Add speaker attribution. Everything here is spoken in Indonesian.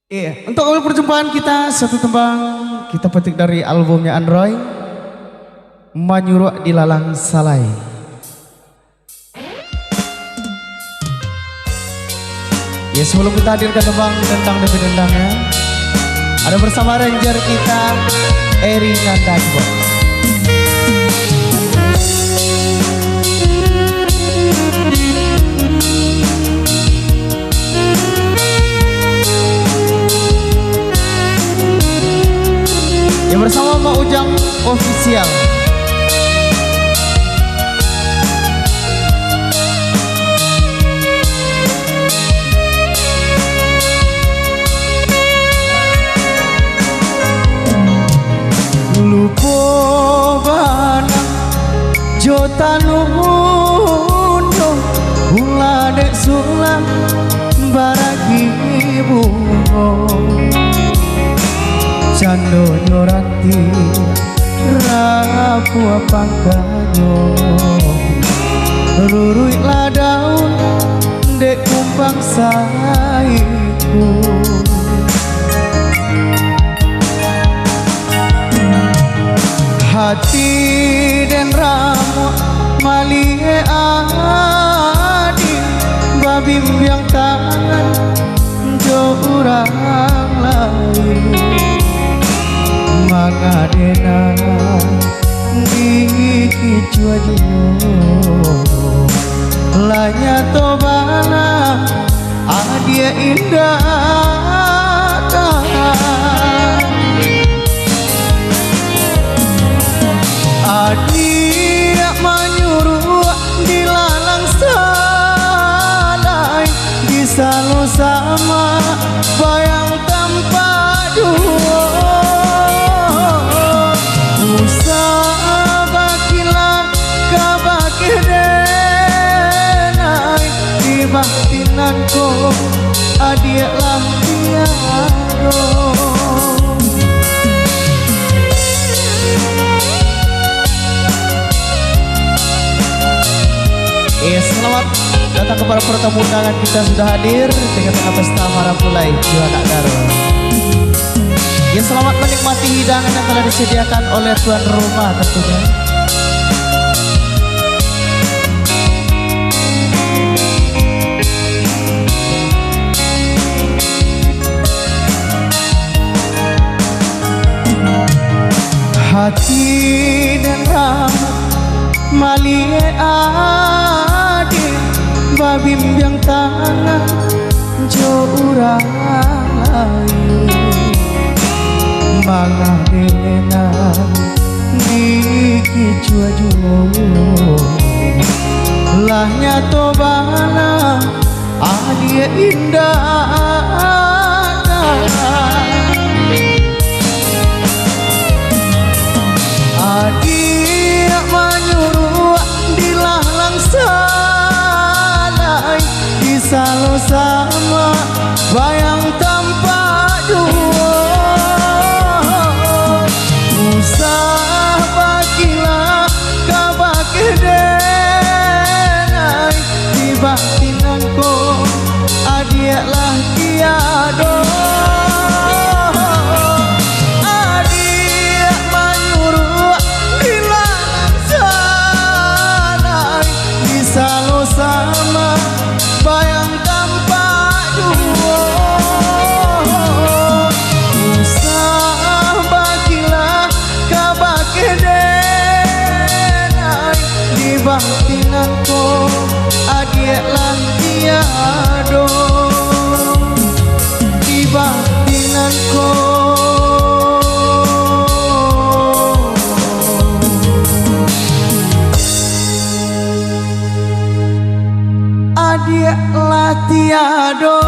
Speaker 1: Iya, untuk awal perjumpaan kita satu tembang kita petik dari albumnya Android, Manyuruk di Lalang Salai. Ya sebelum kita hadirkan tembang tentang demi dendangnya, ada bersama ranger kita Eri Nandakbo. Yang bersama Mak Ujang Official. Lupo bana jota nuhundo ula dek sulam baragi bungo cando nyoranti rapu pangkanyo rurui daun dek kumbang saiku hati dan ramu malie adi babim yang tangan jo orang lain mangadena di kicuaju lanya tobana adia indah adia manyuruh di lalang salai disalo sama bayang tanpa dua batinanku adik lah tiado. Selamat datang kepada pertemuan undangan kita sudah hadir dengan tengah pesta Marapulai Juanak Daro. Selamat menikmati hidangan yang telah disediakan oleh tuan rumah tentunya. Hati dan ramu malie adi babim yang tangan jo urang lain mangadena di kicuaju lahnya tobana adia indah adia manyuruh di lalang salai disalo sama bayang tanpa dua usah bagilah kabake denai di batinanku adia lah tiado. Sama bayang tanpa dua usah bagilah kabake denai di batinanku adik lang tiado di batinanku adik lah tiado.